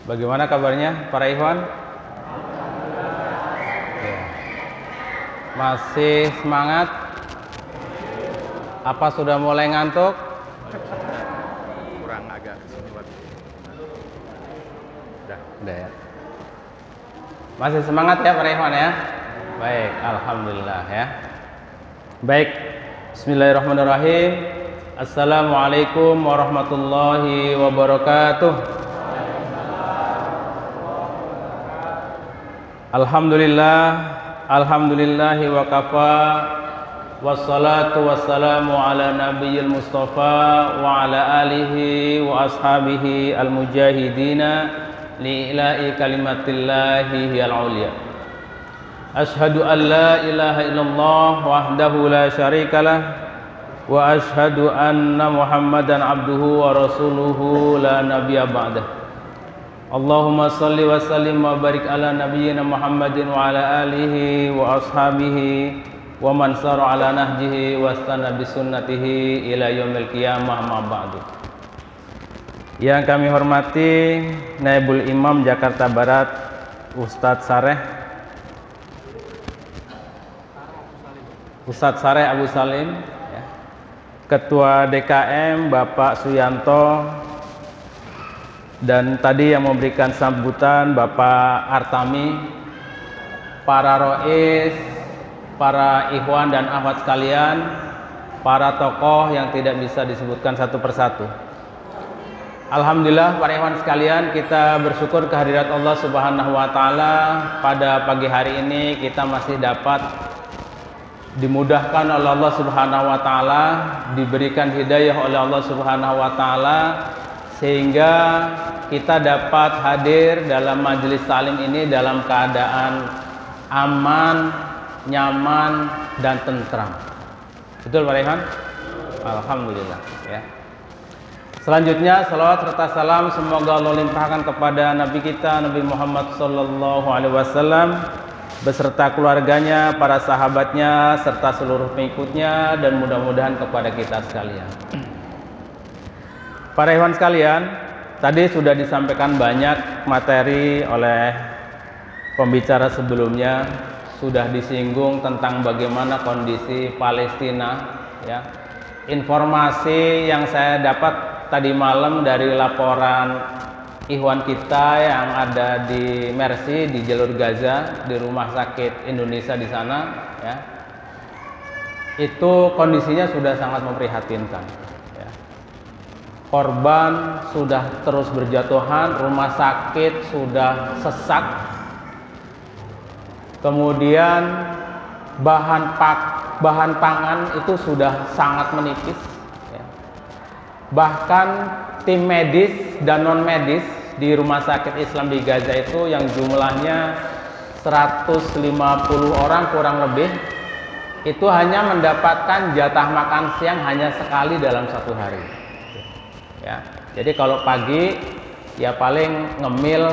Bagaimana kabarnya para ikhwan? Ya. Masih semangat? Apa sudah mulai ngantuk? Kurang agak kesemutan. Udah ya. Masih semangat ya para ikhwan ya? Baik, alhamdulillah ya. Baik, bismillahirrahmanirrahim. Assalamualaikum warahmatullahi wabarakatuh. Alhamdulillahi wa kafa, wassalatu wassalamu ala nabiyil mustafa wa ala alihi wa ashabihi al-mujahidina li'ila'i kalimatillahi hiyal ulya. Ashhadu an la ilaha illallah wahdahu la syarikalah wa ashhadu anna muhammadan abduhu wa rasuluhu la nabiyya ba'dah. Allahumma salli wa sallim wa barik ala nabiyyina Muhammadin wa ala alihi wa ashabihi wa man sara ala nahjihi wa istana bi sunnatihi ila yaumil qiyamah ma ba'du. Yang kami hormati Naibul Imam Jakarta Barat Ustadz Sareh Abu Salim ya. Ketua DKM Bapak Suyanto, dan tadi yang memberikan sambutan Bapak Artami, para rois, para ikhwan dan akhwat sekalian, para tokoh yang tidak bisa disebutkan satu persatu. Alhamdulillah para ikhwan sekalian, kita bersyukur kehadirat Allah Subhanahu wa taala pada pagi hari ini kita masih dapat dimudahkan oleh Allah Subhanahu wa taala, diberikan hidayah oleh Allah Subhanahu wa taala sehingga kita dapat hadir dalam majelis taklim ini dalam keadaan aman, nyaman, dan tentram. Betul Pak Rehan? Alhamdulillah ya. Selanjutnya salawat serta salam semoga Allah limpahkan kepada Nabi kita Nabi Muhammad SAW beserta keluarganya, para sahabatnya, serta seluruh pengikutnya, dan mudah-mudahan kepada kita sekalian. Para ikhwan sekalian, tadi sudah disampaikan banyak materi oleh pembicara sebelumnya, sudah disinggung tentang bagaimana kondisi Palestina ya. Informasi yang saya dapat tadi malam dari laporan ikhwan kita yang ada di Mercy di jalur Gaza, di rumah sakit Indonesia di sana ya. Itu kondisinya sudah sangat memprihatinkan. Korban sudah terus berjatuhan, rumah sakit sudah sesak, kemudian bahan pangan itu sudah sangat menipis ya. Bahkan tim medis dan non medis di rumah sakit Islam di Gaza itu yang jumlahnya 150 orang kurang lebih, itu hanya mendapatkan jatah makan siang hanya sekali dalam satu hari ya. Jadi kalau pagi ya paling ngemil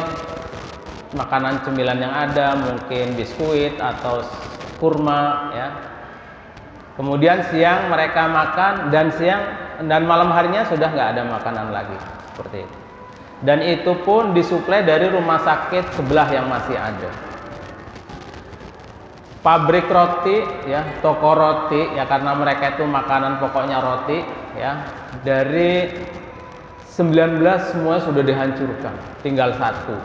makanan cemilan yang ada, mungkin biskuit atau kurma ya. Kemudian siang mereka makan, dan malam harinya sudah nggak ada makanan lagi seperti itu. Dan itu pun disuplai dari rumah sakit sebelah yang masih ada. Pabrik roti ya, toko roti ya, karena mereka itu makanan pokoknya roti ya, dari 19 semua sudah dihancurkan, tinggal satu.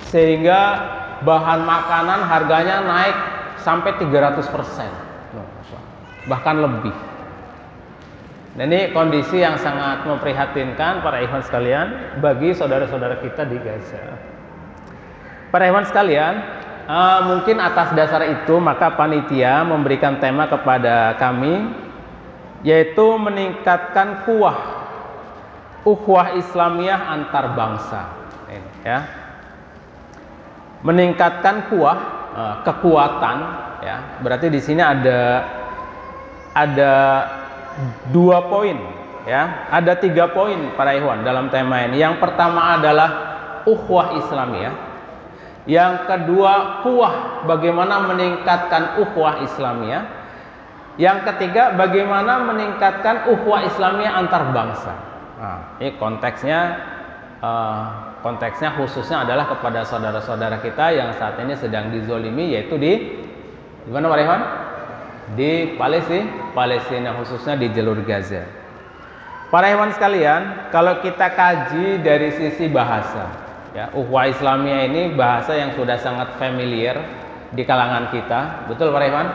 Sehingga bahan makanan harganya naik sampai 300%, bahkan lebih. Nah, ini kondisi yang sangat memprihatinkan para ikhwan sekalian bagi saudara-saudara kita di Gaza. Para ikhwan sekalian, mungkin atas dasar itu maka panitia memberikan tema kepada kami, yaitu meningkatkan ukhuwah Islamiyah antar bangsa ya. Meningkatkan kekuatan ya. Berarti di sini ada 2 poin ya. Ada 3 poin para ikhwan dalam tema ini. Yang pertama adalah ukhuwah Islamiyah. Yang kedua, bagaimana meningkatkan ukhuwah Islamiyah. Yang ketiga, bagaimana meningkatkan ukhuwah Islamiyah antar bangsa. Nah, ini konteksnya konteksnya khususnya adalah kepada saudara-saudara kita yang saat ini sedang dizolimi, yaitu di mana Pak Rehan? Di Palestina, khususnya di jalur Gaza. Para hewan sekalian, kalau kita kaji dari sisi bahasa, ya, ukhuwah Islamiyah ini bahasa yang sudah sangat familiar di kalangan kita, betul Pak Rehan?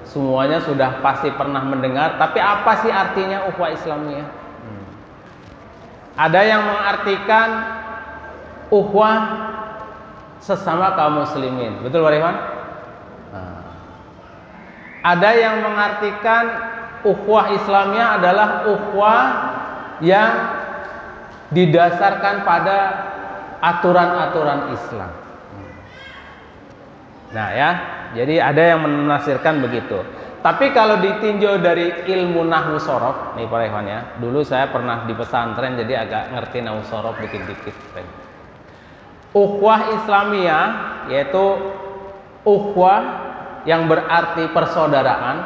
Semuanya sudah pasti pernah mendengar, tapi apa sih artinya ukhuwah Islamiyah? Ada yang mengartikan ukhuwah sesama kaum muslimin, betul Pak Rehan? Ada yang mengartikan ukhuwah Islamiyah adalah ukhuwah yang didasarkan pada aturan-aturan Islam. Nah ya, jadi ada yang menafsirkan begitu. Tapi kalau ditinjau dari ilmu nahwu sorof, nih Pak Rehan ya, dulu saya pernah di pesantren jadi agak ngerti nahwu sorof dikit-dikit. Ukhuwah Islamiyah yaitu ukhuwah yang berarti persaudaraan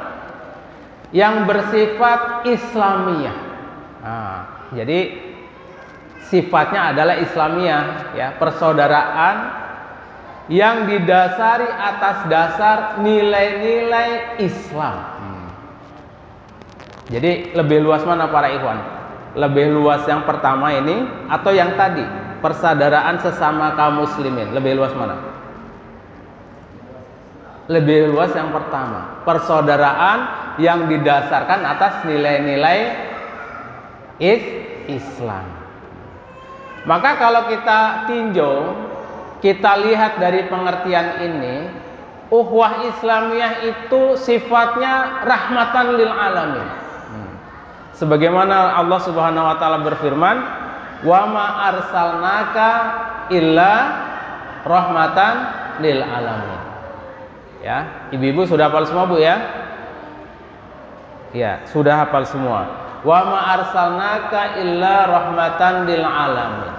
yang bersifat Islamiyah. Nah, jadi sifatnya adalah Islamiyah, ya, persaudaraan yang didasari atas dasar nilai-nilai Islam. Jadi lebih luas mana para ikhwan? Lebih luas yang pertama ini atau yang tadi, persaudaraan sesama kaum muslimin? Lebih luas mana? Lebih luas yang pertama, persaudaraan yang didasarkan atas nilai-nilai Islam. Maka kalau kita tinjau, kita lihat dari pengertian ini, ukhuwah Islamiyah itu sifatnya rahmatan lil alamin. Sebagaimana Allah Subhanahu wa taala berfirman, "Wa ma arsalnaka illa rahmatan lil alamin." Ya, ibu-ibu sudah hafal semua Bu ya? Ya, sudah hafal semua. Wa ma arsalnaka illa rahmatan lil alamin.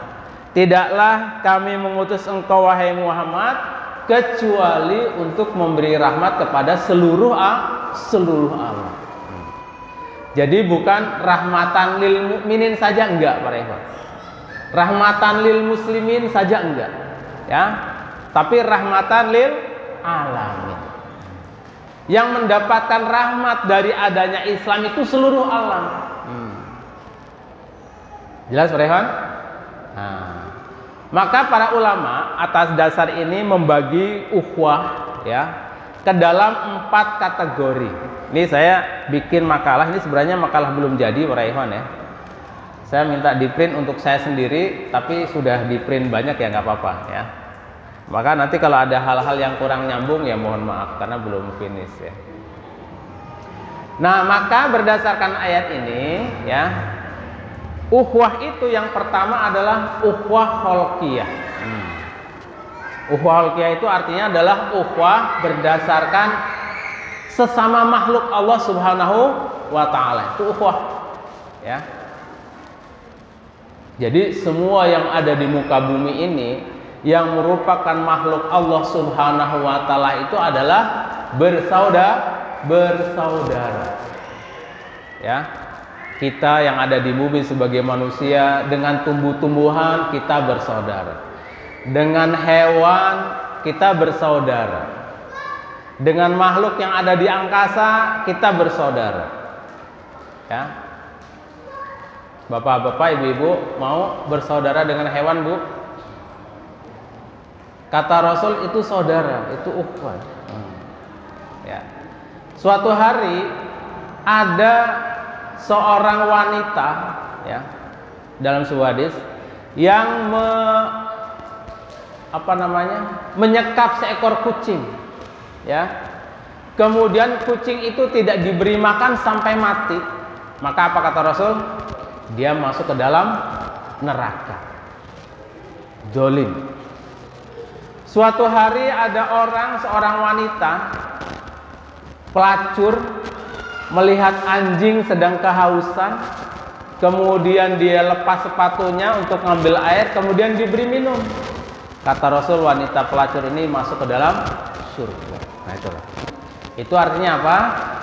Tidaklah kami mengutus engkau wahai Muhammad kecuali untuk memberi rahmat kepada seluruh alam. Jadi bukan rahmatan lil mukminin saja, enggak Pak Rehan. Rahmatan lil muslimin saja enggak, ya. Tapi rahmatan lil alamin. Yang mendapatkan rahmat dari adanya Islam itu seluruh alam. Jelas Pak Rehan? Nah, maka para ulama atas dasar ini membagi ukhuwah ya ke dalam 4 kategori. Ini saya bikin makalah, ini sebenarnya makalah belum jadi Pak Rehan ya. Saya minta di print untuk saya sendiri, tapi sudah di print banyak ya, nggak apa-apa ya. Maka nanti kalau ada hal-hal yang kurang nyambung ya mohon maaf karena belum finish ya. Nah, maka berdasarkan ayat ini ya, ukhuwah itu yang pertama adalah ukhuwah kholqiyah. Ukhuwah kholqiyah itu artinya adalah ukhuwah berdasarkan sesama makhluk Allah Subhanahu wa taala. Itu ukhuwah. Ya. Jadi semua yang ada di muka bumi ini yang merupakan makhluk Allah Subhanahu wa taala itu adalah bersaudara. Ya. Kita yang ada di bumi sebagai manusia dengan tumbuh-tumbuhan kita bersaudara. Dengan hewan kita bersaudara. Dengan makhluk yang ada di angkasa kita bersaudara. Ya. Bapak-bapak, ibu-ibu mau bersaudara dengan hewan, Bu? Kata Rasul itu saudara, itu ukhuwah. Ya. Suatu hari ada seorang wanita ya dalam sebuah hadis yang menyekap seekor kucing ya. Kemudian kucing itu tidak diberi makan sampai mati. Maka apa kata Rasul? Dia masuk ke dalam neraka. Zalim. Suatu hari ada seorang wanita pelacur melihat anjing sedang kehausan, kemudian dia lepas sepatunya untuk ngambil air, kemudian diberi minum. Kata Rasul, wanita pelacur ini masuk ke dalam surga. Nah itulah. Itu artinya apa?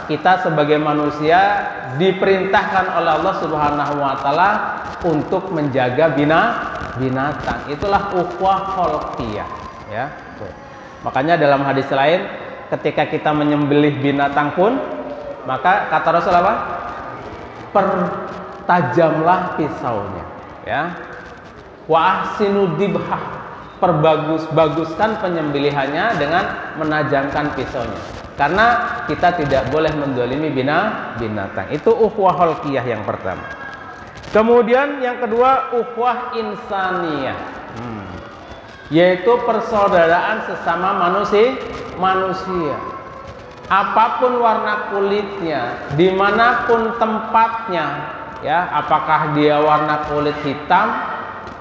Kita sebagai manusia diperintahkan oleh Allah Subhanahu wa taala untuk menjaga binatang. Itulah ukhuwah khalqiyah, ya. Tuh. Makanya dalam hadis lain ketika kita menyembelih binatang pun, maka kata Rasul apa? Pertajamlah pisaunya, ya. Wa ahsinu dibhah. Perbagus-baguskan penyembelihannya dengan menajamkan pisaunya. Karena kita tidak boleh menzalimi binatang. Itu ukhuwah khalqiyah yang pertama. Kemudian yang kedua ukhuwah insaniyah. Yaitu persaudaraan sesama manusia. Apapun warna kulitnya, dimanapun tempatnya, ya, apakah dia warna kulit hitam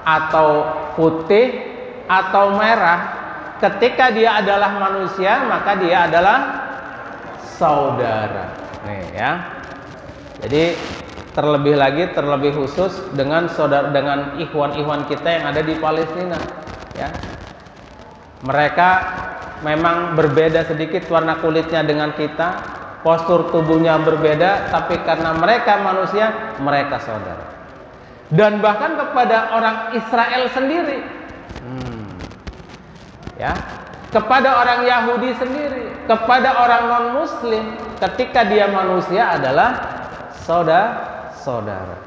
atau putih atau merah, ketika dia adalah manusia maka dia adalah saudara. Nih, ya. Jadi terlebih khusus dengan dengan ikhwan-ikhwan kita yang ada di Palestina, ya. Mereka memang berbeda sedikit warna kulitnya dengan kita, postur tubuhnya berbeda, tapi karena mereka manusia, mereka saudara. Dan bahkan kepada orang Israel sendiri, ya, kepada orang Yahudi sendiri, kepada orang non-Muslim, ketika dia manusia adalah saudara.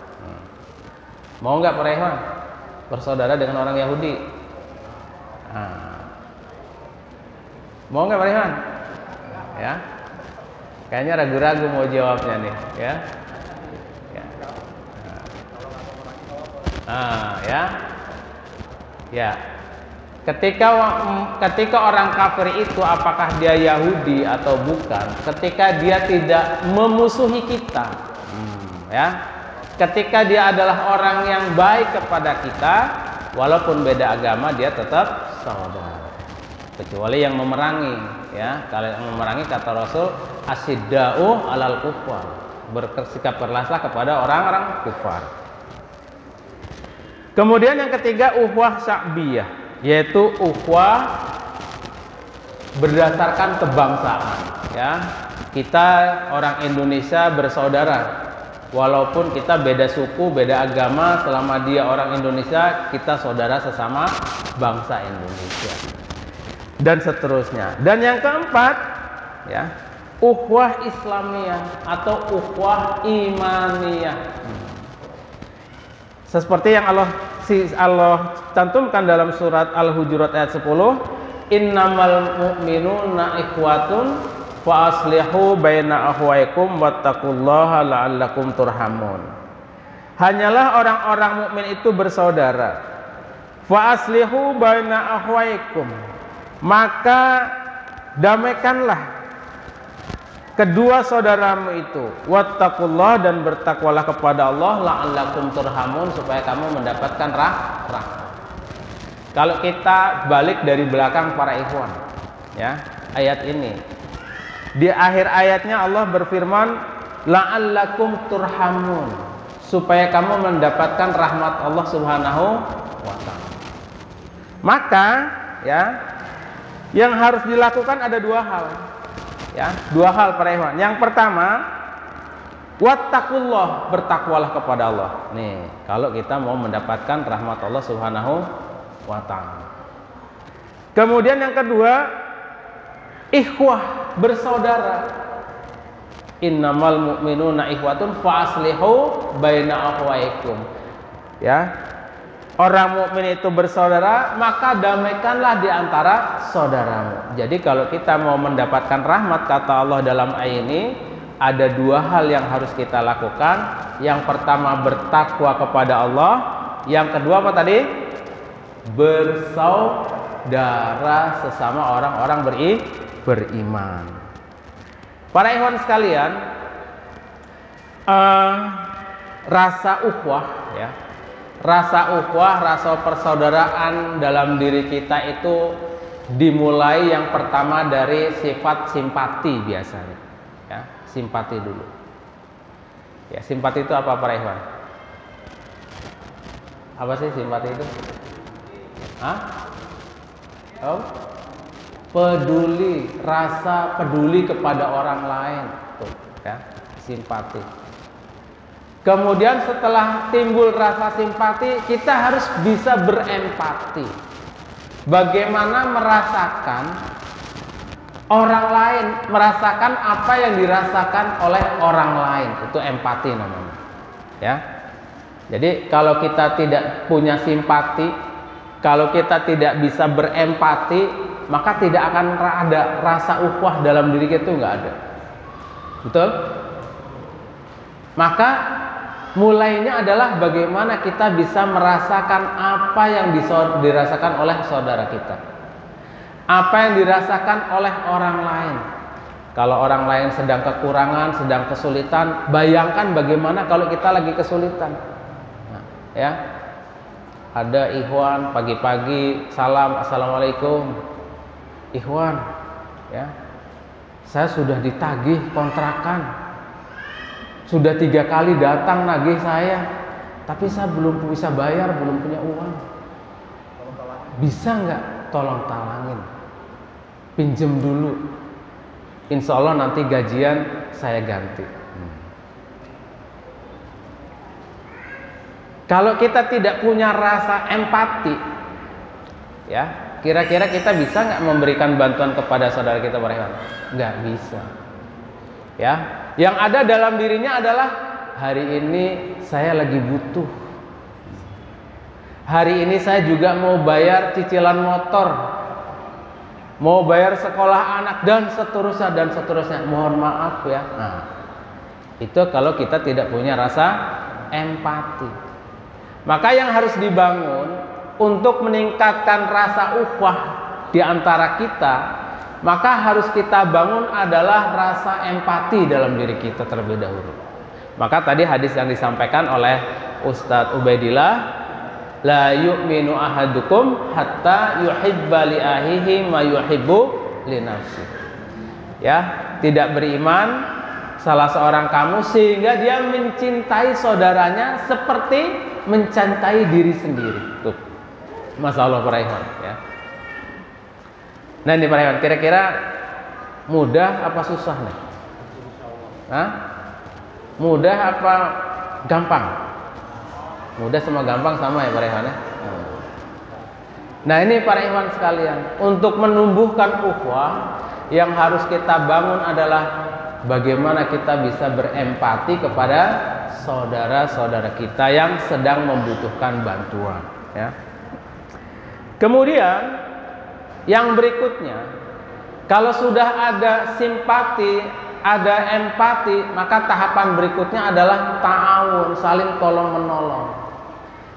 Mau nggak Pak Rehwan bersaudara dengan orang Yahudi? Mau nggak Pak Rehwan? Ya, kayaknya ragu-ragu mau jawabnya nih, ya. Ya. Ketika orang kafir itu apakah dia Yahudi atau bukan, ketika dia tidak memusuhi kita, ya, ketika dia adalah orang yang baik kepada kita, walaupun beda agama dia tetap saudara. Kecuali yang memerangi, ya. Kalau yang memerangi kata Rasul asyidda'u alal kufar, bersikap berlaslah kepada orang-orang kufar. Kemudian yang ketiga ukhuwah sya'biyah, yaitu ukhuwah berdasarkan kebangsaan, ya. Kita orang Indonesia bersaudara walaupun kita beda suku, beda agama. Selama dia orang Indonesia, kita saudara sesama bangsa Indonesia, dan seterusnya. Dan yang keempat, ya, ukhuwah Islamiyah atau ukhuwah imaniyah. Seperti yang Allah cantumkan dalam surat Al-Hujurat ayat 10, innamal mu'minuna ikhwatun fa aslihu baina akhwaikum wattaqullaha la'allakum turhamun. Hanyalah orang-orang mukmin itu bersaudara. Fa aslihu baina akhwaikum, maka damaikanlah kedua saudaramu itu, wattaqullah, dan bertakwalah kepada Allah, la'allakum turhamun, supaya kamu mendapatkan rahmat. Kalau kita balik dari belakang para ikhwan, ya, ayat ini di akhir ayatnya Allah berfirman la'allakum turhamun, supaya kamu mendapatkan rahmat Allah Subhanahu wa ta'ala. Maka, ya, yang harus dilakukan ada dua hal. Ya, dua hal para ikhwan. Yang pertama, wattaqullah, bertakwalah kepada Allah. Nih, kalau kita mau mendapatkan rahmat Allah Subhanahu wa ta'ala. Kemudian yang kedua, ikhwah, bersaudara. Innamal mu'minuna ikhwatun fa aslihu baina akhwaikum. Ya. Orang mukmin itu bersaudara, maka damaikanlah di antara saudaramu. Jadi kalau kita mau mendapatkan rahmat, kata Allah dalam ayat ini, ada dua hal yang harus kita lakukan. Yang pertama, bertakwa kepada Allah. Yang kedua apa tadi? Bersaudara sesama orang-orang beriman. Para ikhwan sekalian, rasa ukhuwah, ya, rasa ukhuwah, rasa persaudaraan dalam diri kita itu dimulai yang pertama dari sifat simpati biasanya, ya, simpati dulu. Ya, simpati itu apa para ikhwan? Apa sih simpati itu? Hah? Oh? peduli, rasa peduli kepada orang lain, tuh, ya, simpati. Kemudian setelah timbul rasa simpati, kita harus bisa berempati. Bagaimana merasakan orang lain, merasakan apa yang dirasakan oleh orang lain, itu empati namanya. Ya. Jadi kalau kita tidak punya simpati, kalau kita tidak bisa berempati, maka tidak akan ada rasa ukhuwah dalam diri kita, itu nggak ada. Betul? Maka mulainya adalah bagaimana kita bisa merasakan apa yang dirasakan oleh saudara kita, apa yang dirasakan oleh orang lain. Kalau orang lain sedang kekurangan, sedang kesulitan, bayangkan bagaimana kalau kita lagi kesulitan. Nah, ya, ada ikhwan pagi-pagi salam, assalamualaikum, ikhwan, ya, saya sudah ditagih kontrakan, sudah 3 kali datang nagih saya, tapi saya belum bisa bayar, belum punya uang. Bisa nggak tolong talangin, pinjem dulu, insya Allah nanti gajian saya ganti. Kalau kita tidak punya rasa empati, ya, kira-kira kita bisa nggak memberikan bantuan kepada saudara kita, Pak Rehan? Nggak bisa. Ya, yang ada dalam dirinya adalah hari ini saya lagi butuh. Hari ini saya juga mau bayar cicilan motor, mau bayar sekolah anak, dan seterusnya dan seterusnya. Mohon maaf ya. Nah, itu kalau kita tidak punya rasa empati. Maka yang harus dibangun untuk meningkatkan rasa ukhuwah di antara kita, maka harus kita bangun adalah rasa empati dalam diri kita terlebih dahulu. Maka tadi hadis yang disampaikan oleh Ustadz Ubaidillah, la yu'minu ahadukum hatta yuhibba li ahihi ma yuhibbu li nafsi. Ya, tidak beriman salah seorang kamu sehingga dia mencintai saudaranya seperti mencintai diri sendiri. Tuh, Masya Allah, Pak Raihan, ya. Nah ini Pak Raihan, kira-kira mudah apa susah nih? Hah? Mudah apa gampang? Mudah sama gampang sama ya Pak Raihan, ya? Nah ini Pak Raihan sekalian, untuk menumbuhkan ukhuwah yang harus kita bangun adalah bagaimana kita bisa berempati kepada saudara-saudara kita yang sedang membutuhkan bantuan, ya. Kemudian yang berikutnya, kalau sudah ada simpati, ada empati, maka tahapan berikutnya adalah ta'awun, saling tolong menolong.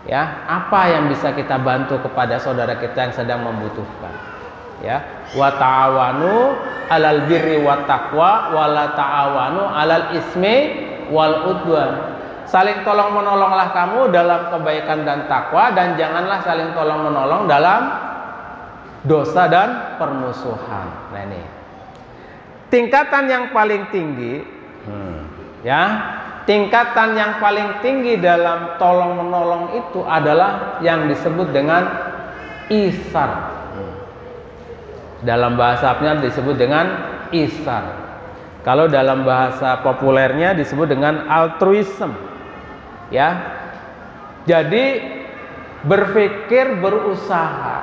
Ya, apa yang bisa kita bantu kepada saudara kita yang sedang membutuhkan? Ya, wa ta'awanu 'alal birri wat taqwa wa la ta'awanu 'alal ismi wal udwan. Saling tolong menolonglah kamu dalam kebaikan dan takwa, dan janganlah saling tolong menolong dalam dosa dan permusuhan. Nah ini tingkatan yang paling tinggi, ya, tingkatan yang paling tinggi dalam tolong menolong itu adalah yang disebut dengan ihsan. Dalam bahasa Arabnya disebut dengan ihsan. Kalau dalam bahasa populernya disebut dengan altruism. Ya, jadi berpikir, berusaha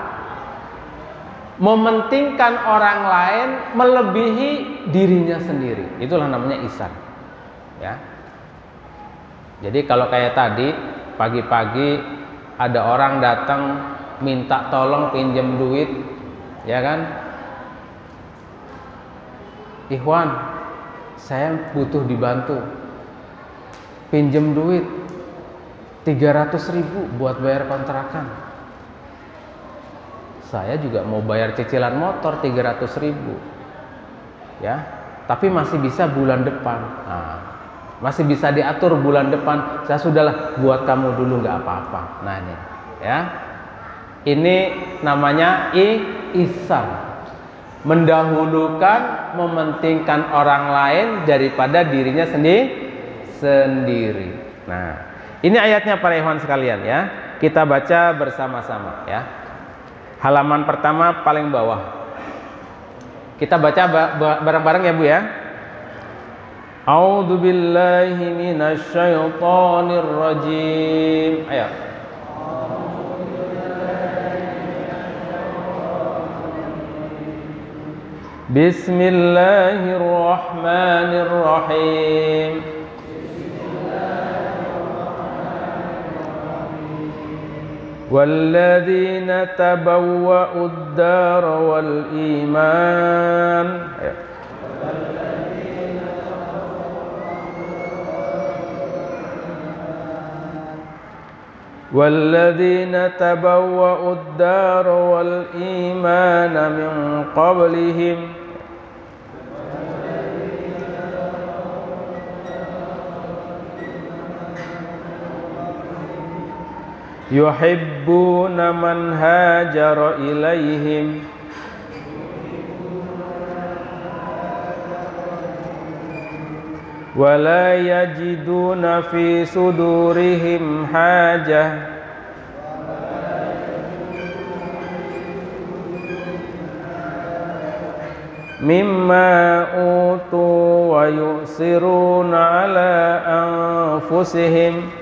mementingkan orang lain melebihi dirinya sendiri, itulah namanya ihsan. Ya, jadi kalau kayak tadi pagi-pagi ada orang datang minta tolong pinjam duit, ya kan? Ikhwan, saya butuh dibantu, pinjam duit 300.000 buat bayar kontrakan. Saya juga mau bayar cicilan motor 300.000, ya, tapi masih bisa bulan depan. Nah, masih bisa diatur bulan depan. Saya sudahlah buat kamu dulu, nggak apa-apa. Nah ini, ya, ini namanya ihsan, mendahulukan, mementingkan orang lain daripada dirinya sendiri. Nah, ini ayatnya para ikhwan sekalian, ya. Kita baca bersama-sama, ya. Halaman pertama paling bawah. Kita baca bareng-bareng ya Bu ya. A'udzu billahi minasy syaithanir rajim. Ayo. Bismillahirrahmanirrahim. Walladzina tabawwa'ud dar wal iman. Walladzina tabawwa'ud dar wal iman min qablihim yuhibbuna man hajara ilaihim wa la yajiduna fi sudurihim hajah mimma utu wa yusiruna ala anfusihim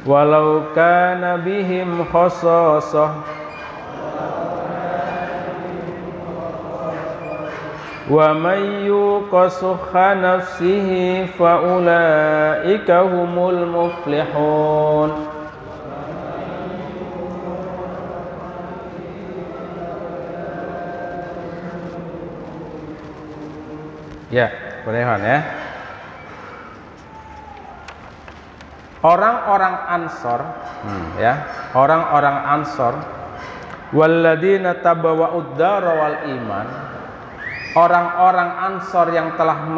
walau kana bihim khasasah wa man yuqa sukha nafsihi fa ulaika humul muflihun. Ya, boleh ya. Orang-orang Ansor, ya, orang-orang Ansor, walladzina tabawwa'ud dar wal iman, orang-orang Ansor yang telah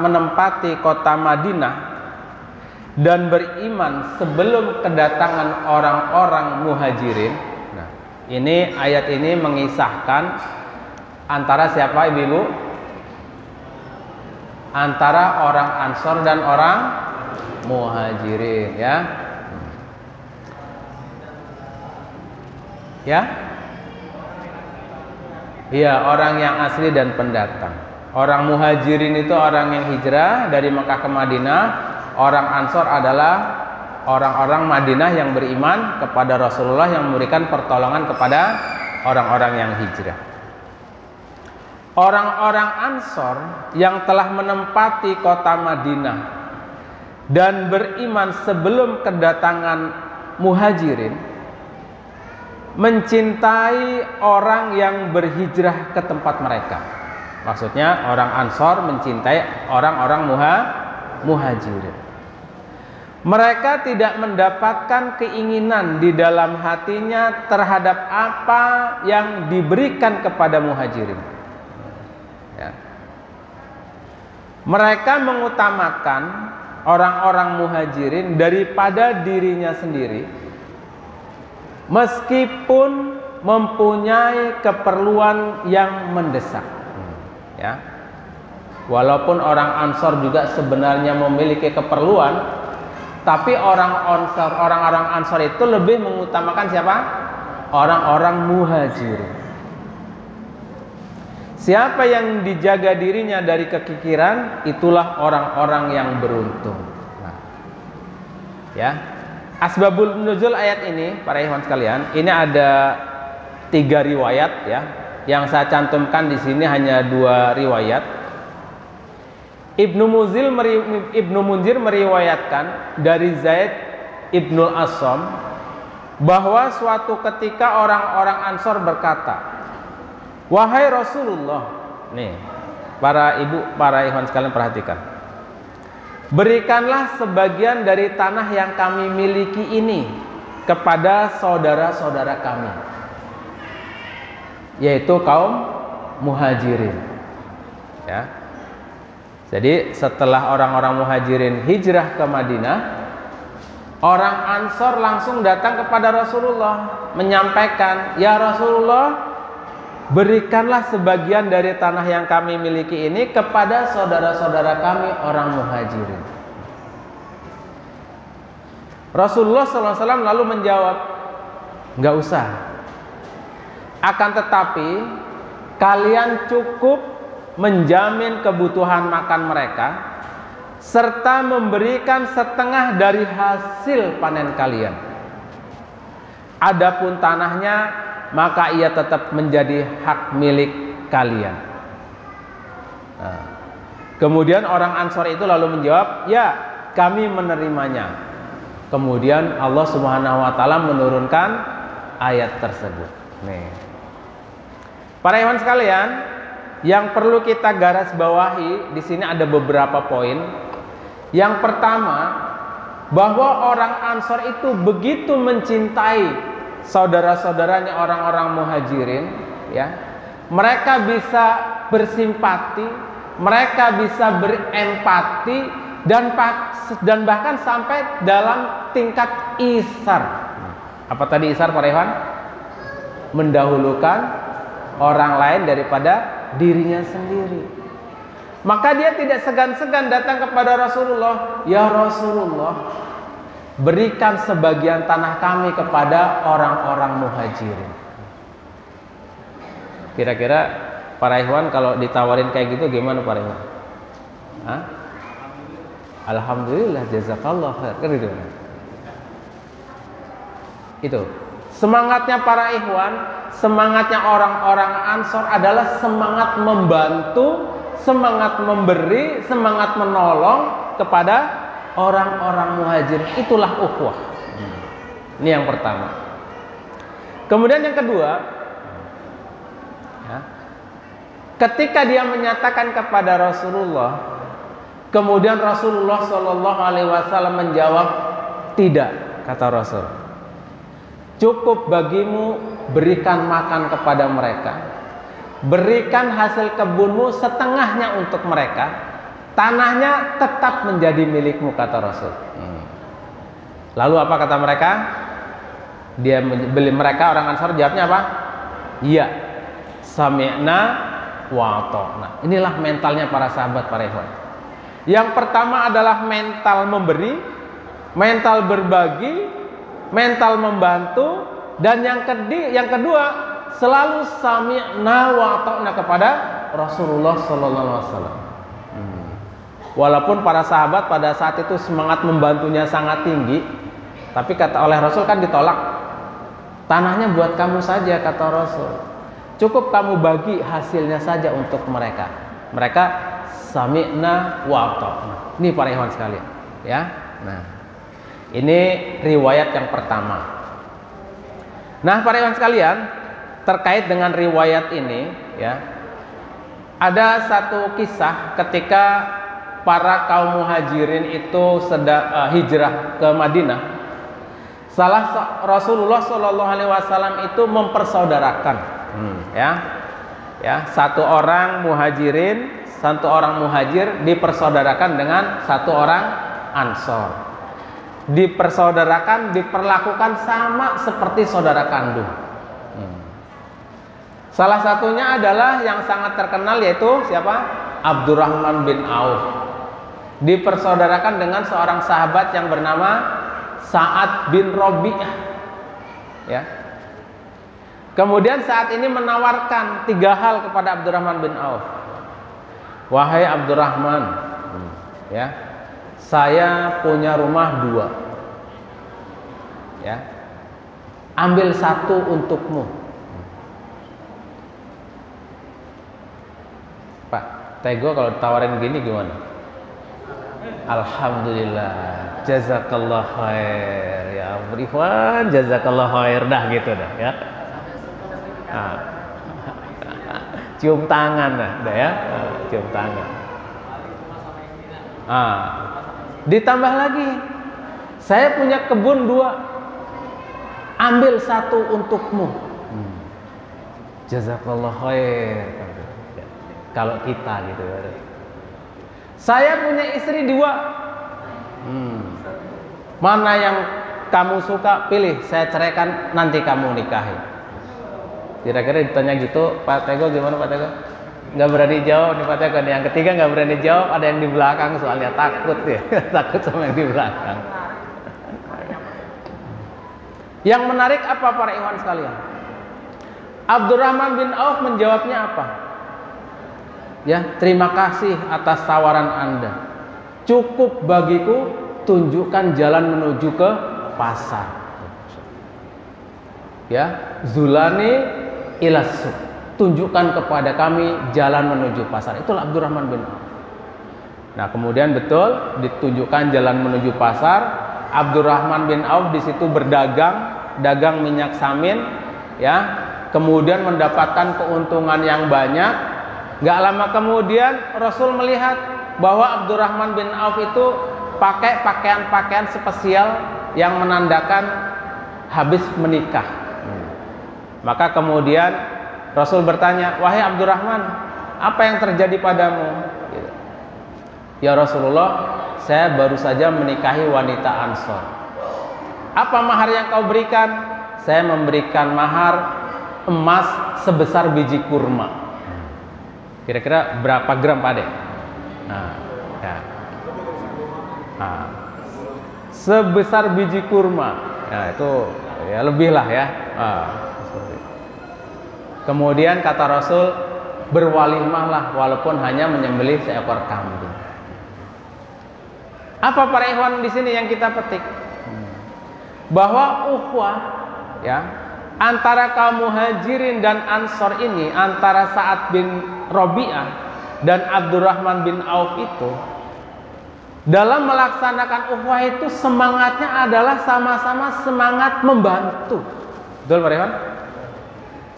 menempati kota Madinah dan beriman sebelum kedatangan orang-orang Muhajirin. Nah, ini ayat ini mengisahkan antara siapa ibu-ibu? Antara orang Ansor dan orang Muhajirin, ya. Ya? Iya, orang yang asli dan pendatang. Orang Muhajirin itu orang yang hijrah dari Mekah ke Madinah. Orang Ansor adalah orang-orang Madinah yang beriman kepada Rasulullah yang memberikan pertolongan kepada orang-orang yang hijrah. Orang-orang Ansor yang telah menempati kota Madinah dan beriman sebelum kedatangan Muhajirin mencintai orang yang berhijrah ke tempat mereka. Maksudnya orang Ansor mencintai orang-orang Muhajirin. Mereka tidak mendapatkan keinginan di dalam hatinya terhadap apa yang diberikan kepada Muhajirin. Ya. Mereka mengutamakan orang-orang Muhajirin daripada dirinya sendiri, meskipun mempunyai keperluan yang mendesak. Ya, walaupun orang Ansor juga sebenarnya memiliki keperluan, tapi orang-orang Ansor itu lebih mengutamakan siapa? Orang-orang Muhajirin. Siapa yang dijaga dirinya dari kekikiran, itulah orang-orang yang beruntung. Nah, ya, asbabul nuzul ayat ini, para ikhwan sekalian, ini ada 3 riwayat, ya. Yang saya cantumkan di sini hanya 2 riwayat. Ibnu Munzir meriwayatkan dari Zaid ibnul Asham bahwa suatu ketika orang-orang Ansor berkata, wahai Rasulullah, nih para ibu, para ikhwan sekalian perhatikan, berikanlah sebagian dari tanah yang kami miliki ini kepada saudara-saudara kami, yaitu kaum Muhajirin. Ya, jadi setelah orang-orang Muhajirin hijrah ke Madinah, orang Ansor langsung datang kepada Rasulullah menyampaikan, ya Rasulullah, berikanlah sebagian dari tanah yang kami miliki ini kepada saudara-saudara kami orang Muhajirin. Rasulullah SAW lalu menjawab, nggak usah. Akan tetapi kalian cukup menjamin kebutuhan makan mereka serta memberikan setengah dari hasil panen kalian. Adapun tanahnya maka ia tetap menjadi hak milik kalian. Nah, kemudian orang Ansor itu lalu menjawab, ya kami menerimanya. Kemudian Allah Subhanahu wa taala menurunkan ayat tersebut. Nih. Para ikhwan sekalian, yang perlu kita garis bawahi di sini ada beberapa poin. Yang pertama, bahwa orang Ansor itu begitu mencintai saudara-saudaranya orang-orang Muhajirin, ya. Mereka bisa bersimpati, mereka bisa berempati dan bahkan sampai dalam tingkat isar. Apa tadi isar, Pak Rehan? Mendahulukan orang lain daripada dirinya sendiri. Maka dia tidak segan-segan datang kepada Rasulullah, ya Rasulullah, berikan sebagian tanah kami kepada orang-orang Muhajirin. Kira-kira para ikhwan kalau ditawarin kayak gitu gimana para ikhwan? Hah? Alhamdulillah, jazakallah khair. Kan gitu. Itu. Semangatnya para ikhwan, semangatnya orang-orang Ansor adalah semangat membantu, semangat memberi, semangat menolong kepada orang-orang Muhajirin. Itulah ukhuwah. Ini yang pertama. Kemudian yang kedua, ya, ketika dia menyatakan kepada Rasulullah, kemudian Rasulullah Shallallahu Alaihi Wasallam menjawab, tidak, kata Rasul. Cukup bagimu berikan makan kepada mereka, berikan hasil kebunmu setengahnya untuk mereka, tanahnya tetap menjadi milikmu, kata Rasul. Lalu apa kata mereka? Mereka orang Ansar jawabnya apa? Iya, sami'na wa ata'na. Inilah mentalnya para sahabat, para ikhwan. Yang pertama adalah mental memberi, mental berbagi, mental membantu, dan yang kedua selalu sami'na wa ata'na kepada Rasulullah sallallahu alaihi wasallam. Walaupun para sahabat pada saat itu semangat membantunya sangat tinggi, tapi kata oleh Rasul kan ditolak. Tanahnya buat kamu saja, kata Rasul. Cukup kamu bagi hasilnya saja untuk mereka. Mereka sami'na wa ata'na. Ini para ikhwan sekalian, ya. Nah, ini riwayat yang pertama. Nah, para ikhwan sekalian, terkait dengan riwayat ini, ya, ada satu kisah ketika para kaum Muhajirin itu sedang hijrah ke Madinah. Rasulullah Shallallahu Alaihi Wasallam itu mempersaudarakan, ya, satu orang muhajir dipersaudarakan dengan satu orang Ansor. Dipersaudarakan, diperlakukan sama seperti saudara kandung. Salah satunya adalah yang sangat terkenal, yaitu siapa? Abdurrahman bin Auf. Dipersaudarakan dengan seorang sahabat yang bernama Sa'ad bin Rabi'ah, ya. Kemudian saat ini menawarkan 3 hal kepada Abdurrahman bin Auf. Wahai Abdurrahman, ya, saya punya rumah 2, ya, ambil 1 untukmu. Pak Tego kalau tawarin gini gimana? Alhamdulillah, jazakallah khair, ya Ikhwan, jazakallah khair, dah gitu dah, ya. Nah, cium tangan dah, ya, cium tangan. Ditambah lagi, saya punya kebun 2, ambil 1 untukmu. Jazakallah khair. Kalau kita gitu, saya punya istri 2, mana yang kamu suka pilih, saya ceraikan, nanti kamu nikahi. Kira-kira ditanya gitu, Pak Tego gimana, Pak Tego? Nggak berani jawab nih Pak Tego. Yang ketiga nggak berani jawab, ada yang di belakang soalnya takut ya. Takut sama yang di belakang. Yang menarik apa para ikhwan sekalian? Abdurrahman bin Auf menjawabnya apa? Ya, terima kasih atas tawaran Anda. Cukup bagiku, tunjukkan jalan menuju ke pasar. Ya, zulani ilasu. Tunjukkan kepada kami jalan menuju pasar. Itulah Abdurrahman bin Auf. Nah, kemudian betul ditunjukkan jalan menuju pasar. Abdurrahman bin Auf di situ berdagang, dagang minyak samin, ya. Kemudian mendapatkan keuntungan yang banyak. Gak lama kemudian Rasul melihat bahwa Abdurrahman bin Auf itu pakai pakaian-pakaian spesial yang menandakan habis menikah. Maka kemudian Rasul bertanya, wahai Abdurrahman, apa yang terjadi padamu? Ya Rasulullah, saya baru saja menikahi wanita Ansor. Apa mahar yang kau berikan? Saya memberikan mahar emas sebesar biji kurma. Kira-kira berapa gram Pak Ade? Sebesar biji kurma. Nah, itu ya lebih lah ya. Kemudian kata Rasul, berwalimahlah walaupun hanya menyembelih seekor kambing. Apa para ikhwan di sini yang kita petik? Bahwa ukhuwah ya antara kaum Muhajirin dan Ansor ini, antara Sa'ad bin Rabi'ah dan Abdurrahman bin Auf itu, dalam melaksanakan ukhuwah itu semangatnya adalah sama-sama semangat membantu. Betul para ikhwan?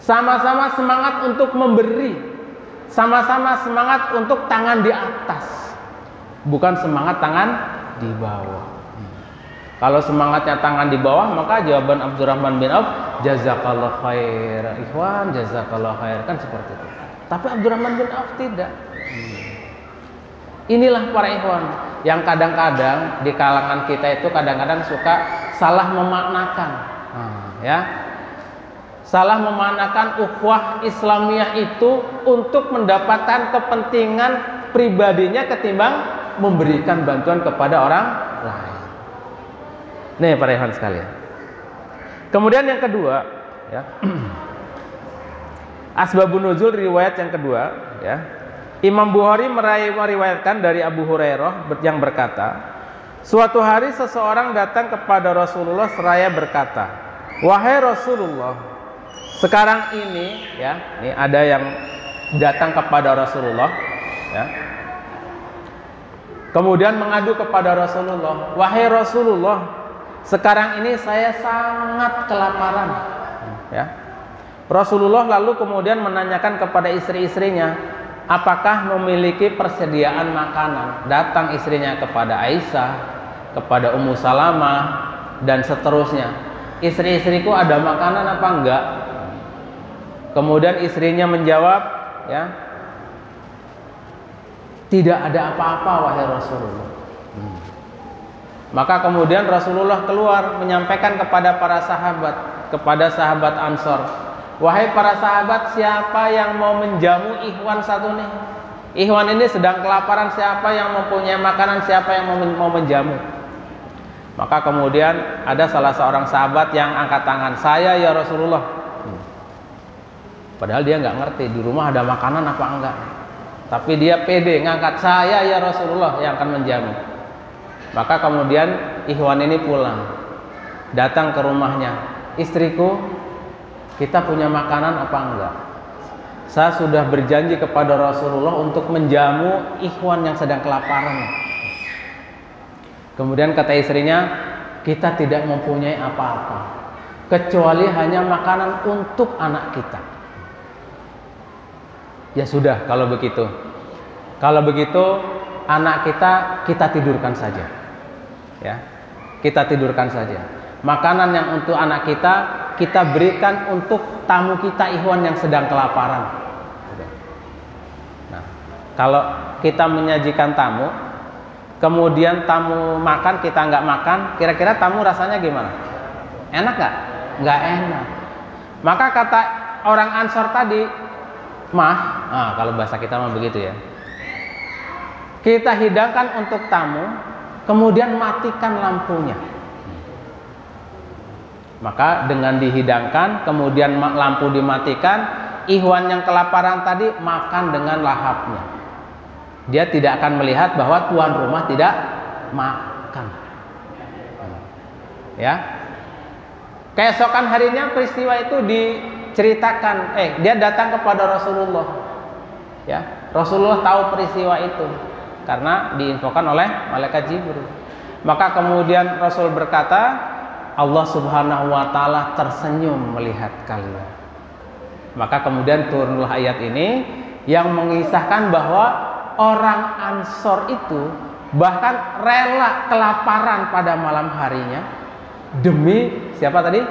Sama-sama semangat untuk memberi, sama-sama semangat untuk tangan di atas, bukan semangat tangan di bawah. Kalau semangatnya tangan di bawah, maka jawaban Abdurrahman bin Auf, jazakallah khair. Ikhwan, jazakallah khair, kan seperti itu. Tapi Abdurrahman bin Auf tidak. Inilah para ikhwan yang kadang-kadang di kalangan kita itu kadang-kadang suka salah memaknakan, ya. Salah memaknakan ukhuwah Islamiyah itu untuk mendapatkan kepentingan pribadinya ketimbang memberikan bantuan kepada orang lain. Nih para ikhwan sekalian. Kemudian yang kedua, ya. Asbabun nuzul riwayat yang kedua, ya. Imam Bukhari meriwayatkan dari Abu Hurairah yang berkata, suatu hari seseorang datang kepada Rasulullah seraya berkata, wahai Rasulullah, sekarang ini, ya, ini ada yang datang kepada Rasulullah, ya. Kemudian mengadu kepada Rasulullah, wahai Rasulullah, sekarang ini saya sangat kelaparan, ya. Rasulullah lalu kemudian menanyakan kepada istri-istrinya, apakah memiliki persediaan makanan. Datang istrinya kepada Aisyah, kepada Ummu Salamah, dan seterusnya. Istri-istriku ada makanan apa enggak? Kemudian istrinya menjawab, ya, tidak ada apa-apa wahai Rasulullah. Maka kemudian Rasulullah keluar menyampaikan kepada para sahabat, kepada sahabat Ansor, wahai para sahabat, siapa yang mau menjamu ikhwan satu nih? Ikhwan ini sedang kelaparan, siapa yang mempunyai makanan, siapa yang mau menjamu? Maka kemudian ada salah seorang sahabat yang angkat tangan, saya ya Rasulullah. Padahal dia nggak ngerti di rumah ada makanan apa enggak. Tapi dia pede ngangkat, saya ya Rasulullah yang akan menjamu. Maka kemudian ikhwan ini pulang, datang ke rumahnya, istriku, kita punya makanan apa enggak? Saya sudah berjanji kepada Rasulullah untuk menjamu ikhwan yang sedang kelaparan. Kemudian kata istrinya, kita tidak mempunyai apa-apa kecuali hanya makanan untuk anak kita. Ya sudah, kalau begitu. Kalau begitu, anak kita tidurkan saja. Ya. Kita tidurkan saja. Makanan yang untuk anak kita berikan untuk tamu kita ikhwan yang sedang kelaparan. Nah, kalau kita menyajikan tamu, kemudian tamu makan, kita nggak makan, kira-kira tamu rasanya gimana? Enak nggak? Nggak enak. Maka kata orang Ansor tadi, kalau bahasa kita mah begitu ya. Kita hidangkan untuk tamu, kemudian matikan lampunya. Maka dengan dihidangkan, kemudian lampu dimatikan, Ikhwan yang kelaparan tadi makan dengan lahapnya. Dia tidak akan melihat bahwa tuan rumah tidak makan. Ya. Keesokan harinya peristiwa itu diceritakan. Dia datang kepada Rasulullah. Ya, Rasulullah tahu peristiwa itu karena diinfokan oleh malaikat Jibril. Maka kemudian Rasul berkata, Allah Subhanahu wa taala tersenyum melihat kalian. Maka kemudian turunlah ayat ini yang mengisahkan bahwa orang Ansor itu bahkan rela kelaparan pada malam harinya demi siapa tadi?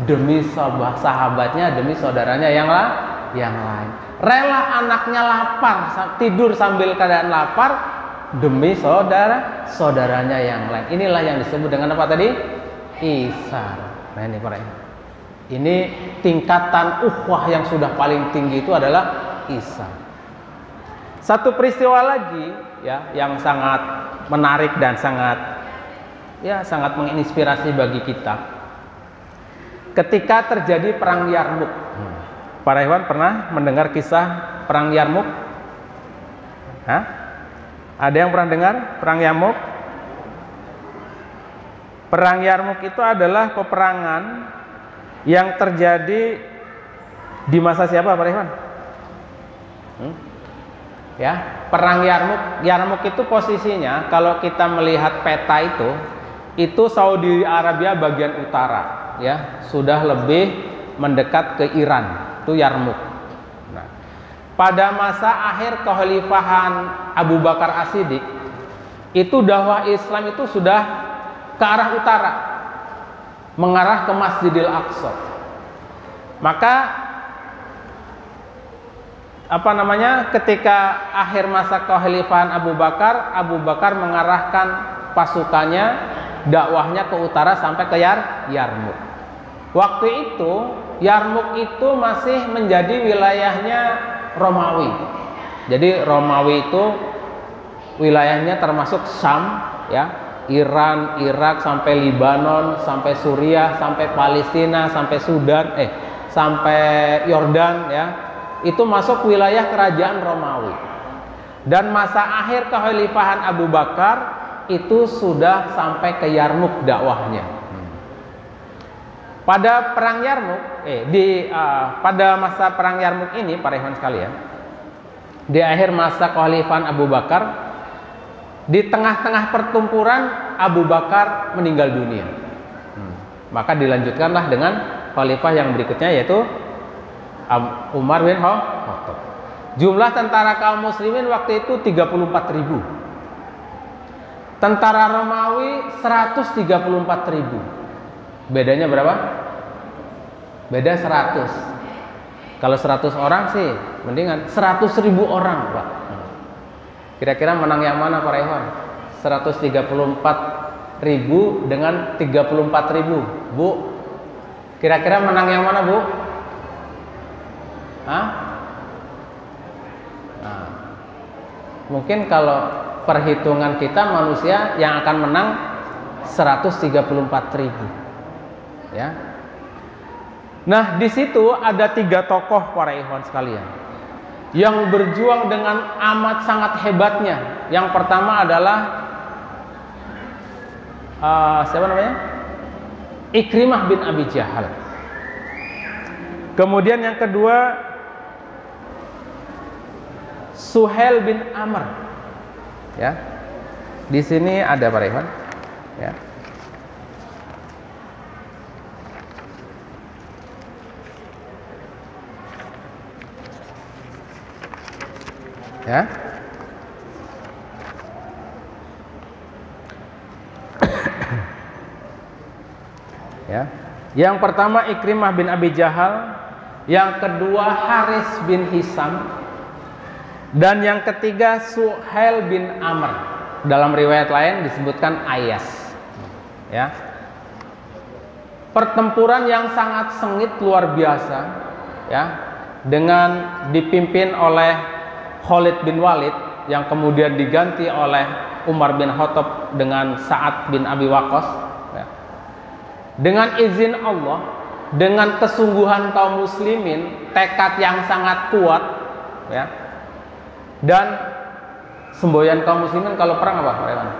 Demi sahabatnya, demi saudaranya yang lain. Rela anaknya lapar, tidur sambil keadaan lapar demi saudaranya yang lain. Inilah yang disebut dengan apa tadi? Isar. Nah ini para ini tingkatan ukhuwah yang sudah paling tinggi itu adalah isar. Satu peristiwa lagi ya yang sangat menarik dan sangat menginspirasi bagi kita. Ketika terjadi perang Yarmuk. Para ikhwan pernah mendengar kisah perang Yarmuk? Hah? Ada yang pernah dengar perang Yarmuk? Perang Yarmuk itu adalah peperangan yang terjadi di masa siapa, Pak Ikhwan? Ya, perang Yarmuk. Yarmuk itu posisinya kalau kita melihat peta itu Saudi Arabia bagian utara, ya, sudah lebih mendekat ke Iran. Itu Yarmuk. Nah, pada masa akhir kekhalifahan Abu Bakar As-Siddiq, itu dakwah Islam itu sudah ke arah utara, mengarah ke Masjidil Aqsa. Maka ketika akhir masa kekhalifahan Abu Bakar mengarahkan pasukannya, dakwahnya ke utara sampai ke Yarmuk. Waktu itu Yarmuk itu masih menjadi wilayahnya Romawi. Jadi Romawi itu wilayahnya termasuk Syam, ya, Iran, Irak, sampai Libanon, sampai Suriah, sampai Palestina, sampai Sudan, sampai Yordan, ya. Itu masuk wilayah kerajaan Romawi. Dan masa akhir kekhalifahan Abu Bakar itu sudah sampai ke Yarmuk dakwahnya. Pada perang Yarmuk, pada masa perang Yarmuk ini, para ikhwan sekalian, di akhir masa kekhalifahan Abu Bakar, di tengah-tengah pertempuran Abu Bakar meninggal dunia. Maka dilanjutkanlah dengan khalifah yang berikutnya, yaitu Umar bin Khattab. Jumlah tentara kaum muslimin waktu itu 34.000. Tentara Romawi 134.000. Bedanya berapa? Beda 100. Kalau 100 orang sih mendingan 100.000 orang, Pak. Kira-kira menang yang mana, para ikhwan? 134.000 dengan 34.000, Bu. Kira-kira menang yang mana, Bu? Hah? Nah, mungkin kalau perhitungan kita manusia yang akan menang 134.000. Ya. Nah, di situ ada 3 tokoh, para ikhwan sekalian, yang berjuang dengan amat sangat hebatnya. Yang pertama adalah siapa namanya? Ikrimah bin Abi Jahal. Kemudian yang kedua Suhail bin Amr. Ya. Di sini ada, para ikhwan. Ya. Ya. Ya. Yang pertama Ikrimah bin Abi Jahal, yang kedua Haris bin Hisam, dan yang ketiga Suhail bin Amr. Dalam riwayat lain disebutkan Ayas. Ya. Pertempuran yang sangat sengit luar biasa, ya, dengan dipimpin oleh Khalid bin Walid yang kemudian diganti oleh Umar bin Khattab dengan Sa'ad bin Abi Waqqas, ya. Dengan izin Allah, dengan kesungguhan kaum muslimin, tekad yang sangat kuat, ya, dan semboyan kaum muslimin kalau perang apa, Pak Iwan?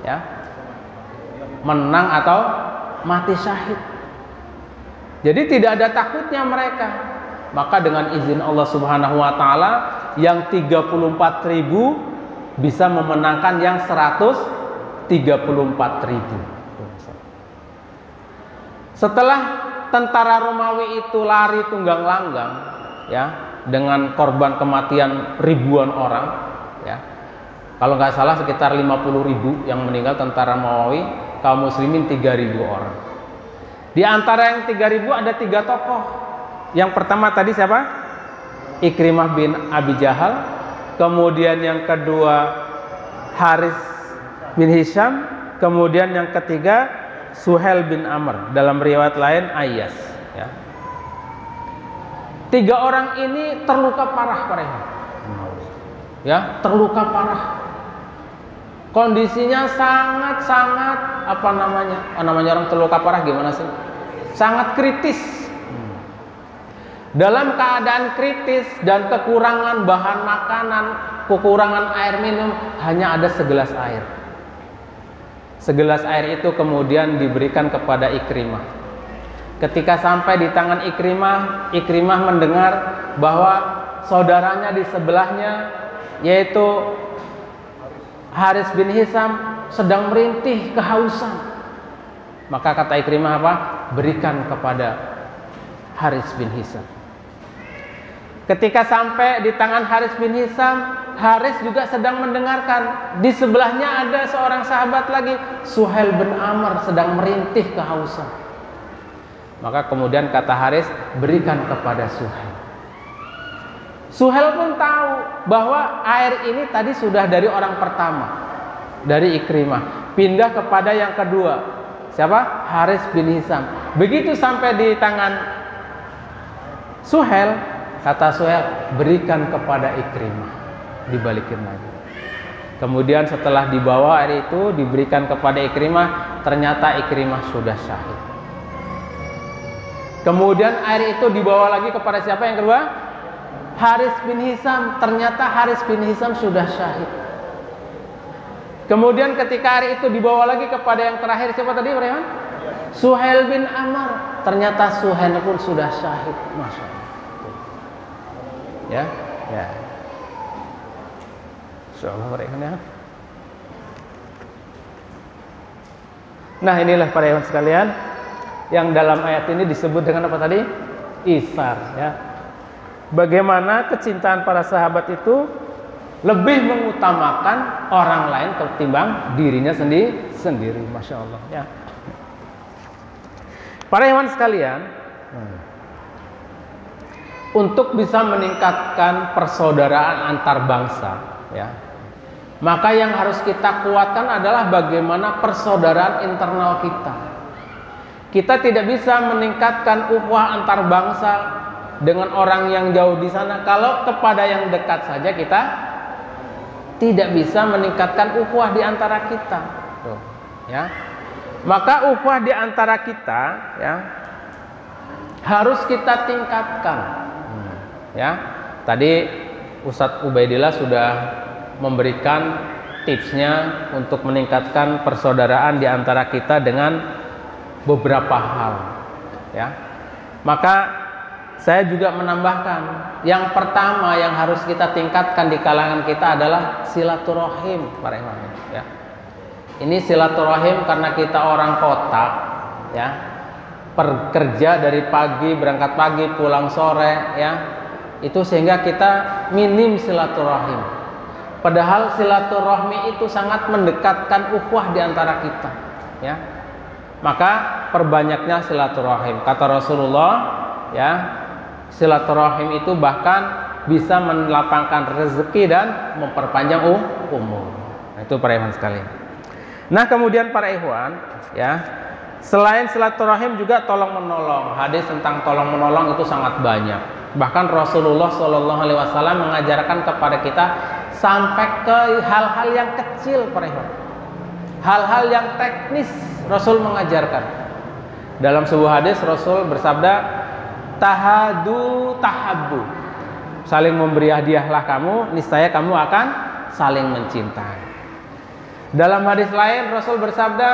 Ya, menang atau mati syahid. Jadi tidak ada takutnya mereka. Maka dengan izin Allah Subhanahu wa taala, yang 34.000 bisa memenangkan yang 134.000. Setelah tentara Romawi itu lari tunggang langgang, ya, dengan korban kematian ribuan orang, ya. Kalau nggak salah sekitar 50.000 yang meninggal tentara Romawi, kaum muslimin 3.000 orang. Di antara yang 3.000 ada 3 tokoh. Yang pertama tadi siapa? Ikrimah bin Abi Jahal. Kemudian yang kedua Haris bin Hisham. Kemudian yang ketiga Suhail bin Amr, dalam riwayat lain Ayyas, ya. 3 orang ini terluka parah, Pak Rehan. Ya, terluka parah. Kondisinya sangat-sangat namanya orang terluka parah gimana sih? Sangat kritis. Dalam keadaan kritis dan kekurangan bahan makanan, kekurangan air minum, hanya ada segelas air. Segelas air itu kemudian diberikan kepada Ikrimah. Ketika sampai di tangan Ikrimah, Ikrimah mendengar bahwa saudaranya di sebelahnya, yaitu Haris bin Hisham, sedang merintih kehausan. Maka kata Ikrimah apa? Berikan kepada Haris bin Hisham. Ketika sampai di tangan Haris bin Hisham, Haris juga sedang mendengarkan. Di sebelahnya ada seorang sahabat lagi, Suhail bin Amr, sedang merintih kehausan. Maka kemudian kata Haris, berikan kepada Suhail. Suhail pun tahu bahwa air ini tadi sudah dari orang pertama, dari Ikrimah, pindah kepada yang kedua. Siapa? Haris bin Hisham. Begitu sampai di tangan Suhail, kata Suhail, berikan kepada Ikrimah, dibalikin lagi. Kemudian setelah dibawa air itu diberikan kepada Ikrimah, ternyata Ikrimah sudah syahid. Kemudian air itu dibawa lagi kepada siapa yang kedua? Haris bin Hisham, ternyata Haris bin Hisham sudah syahid. Kemudian ketika air itu dibawa lagi kepada yang terakhir, siapa tadi, Pak? Suhail bin Amr, ternyata Suhail pun sudah syahid. Masya Allah. Ya, ya. Insyaallah mereka ya. Nah, inilah para ikhwan sekalian yang dalam ayat ini disebut dengan apa tadi? Isar, ya. Bagaimana kecintaan para sahabat itu lebih mengutamakan orang lain ketimbang dirinya sendiri, Masya Allah, ya. Para ikhwan sekalian, untuk bisa meningkatkan persaudaraan antar bangsa, ya, maka yang harus kita kuatkan adalah bagaimana persaudaraan internal kita. Kita tidak bisa meningkatkan ukhuwah antar bangsa dengan orang yang jauh di sana kalau kepada yang dekat saja kita tidak bisa meningkatkan ukhuwah di antara kita. Tuh, ya. Maka ukhuwah di antara kita, ya, harus kita tingkatkan. Ya, tadi Ustadz Ubaidillah sudah memberikan tipsnya untuk meningkatkan persaudaraan di antara kita dengan beberapa hal, ya. Maka saya juga menambahkan, yang pertama yang harus kita tingkatkan di kalangan kita adalah silaturahim, para ikhwan, ya. Ini silaturahim karena kita orang kota, ya, pekerja dari pagi, berangkat pagi, pulang sore, ya. Itu sehingga kita minim silaturahim. Padahal silaturahmi itu sangat mendekatkan ukhuwah di antara kita, ya. Maka perbanyaknya silaturahim. Kata Rasulullah, ya, silaturahim itu bahkan bisa melapangkan rezeki dan memperpanjang umur. Nah, itu para ikhwan sekalian. Nah, kemudian para ikhwan, ya, selain silaturahim juga tolong menolong. Hadis tentang tolong menolong itu sangat banyak. Bahkan Rasulullah Shallallahu Alaihi Wasallam mengajarkan kepada kita sampai ke hal-hal yang kecil, para ikhwan. Hal-hal yang teknis Rasul mengajarkan. Dalam sebuah hadis Rasul bersabda, tahadu tahabbu. Saling memberi hadiahlah kamu, niscaya kamu akan saling mencintai. Dalam hadis lain Rasul bersabda,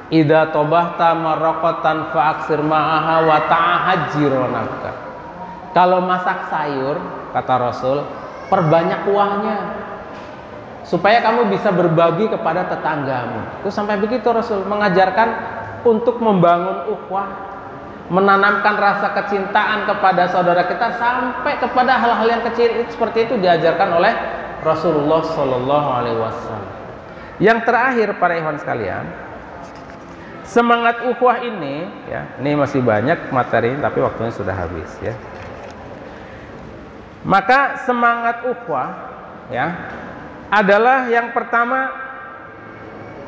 idza tabahta marraqatan fa'aksir ma'aha wa ta'ahajjironaka. Kalau masak sayur, kata Rasul, perbanyak kuahnya supaya kamu bisa berbagi kepada tetanggamu. Itu sampai begitu Rasul mengajarkan untuk membangun ukhuwah, menanamkan rasa kecintaan kepada saudara kita sampai kepada hal-hal yang kecil. Seperti itu diajarkan oleh Rasulullah Shallallahu Alaihi Wasallam. Yang terakhir para ikhwan sekalian, semangat ukhuwah ini, ya, ini masih banyak materi tapi waktunya sudah habis, ya. Maka semangat ukhuwah, ya, adalah yang pertama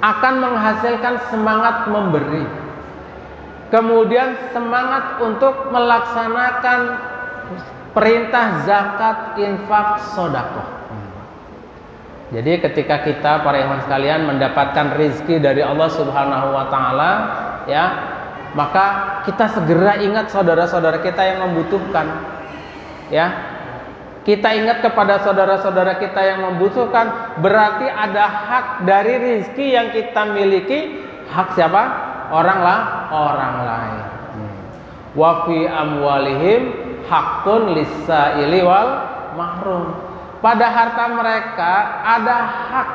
akan menghasilkan semangat memberi, kemudian semangat untuk melaksanakan perintah zakat, infak, sedekah. Jadi ketika kita para ikhwan sekalian mendapatkan rezeki dari Allah Subhanahu wa taala, ya, maka kita segera ingat saudara-saudara kita yang membutuhkan, ya. Kita ingat kepada saudara-saudara kita yang membutuhkan, berarti ada hak dari rezeki yang kita miliki. Hak siapa? Orang lain. Wa fi amwalihim haqqun lis-sa'ili wal mahrum. Pada harta mereka ada hak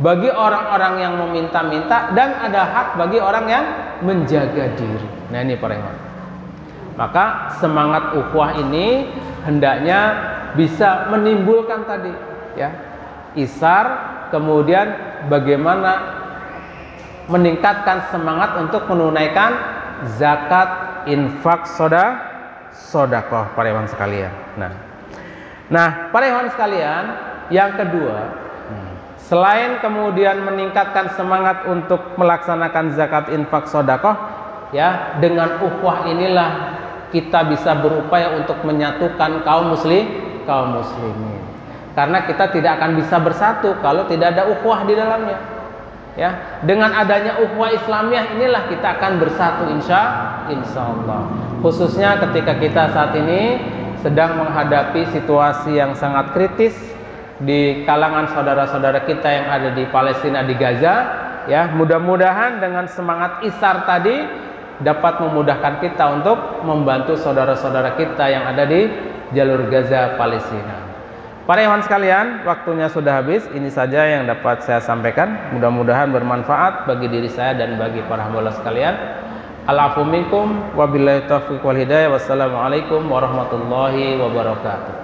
bagi orang-orang yang meminta-minta dan ada hak bagi orang yang menjaga diri. Nah ini para ikhwan. Maka semangat ukhuwah ini hendaknya bisa menimbulkan tadi, ya, isar, kemudian bagaimana meningkatkan semangat untuk menunaikan zakat, infak, sedekah para ikhwan sekalian. Nah para ikhwan sekalian, yang kedua, selain kemudian meningkatkan semangat untuk melaksanakan zakat, infak, sedekah, ya, dengan ukhuwah inilah kita bisa berupaya untuk menyatukan kaum muslimin. Karena kita tidak akan bisa bersatu kalau tidak ada ukhuwah di dalamnya. Ya, dengan adanya ukhuwah Islamiyah inilah kita akan bersatu insya Allah. Khususnya ketika kita saat ini sedang menghadapi situasi yang sangat kritis di kalangan saudara-saudara kita yang ada di Palestina, di Gaza, ya, mudah-mudahan dengan semangat isar tadi dapat memudahkan kita untuk membantu saudara-saudara kita yang ada di jalur Gaza, Palestina. Para ikhwan sekalian, waktunya sudah habis. Ini saja yang dapat saya sampaikan. Mudah-mudahan bermanfaat bagi diri saya dan bagi para hamba sekalian. Al-afu minkum wabillahi taufiq wal hidayah. Wassalamualaikum warahmatullahi wabarakatuh.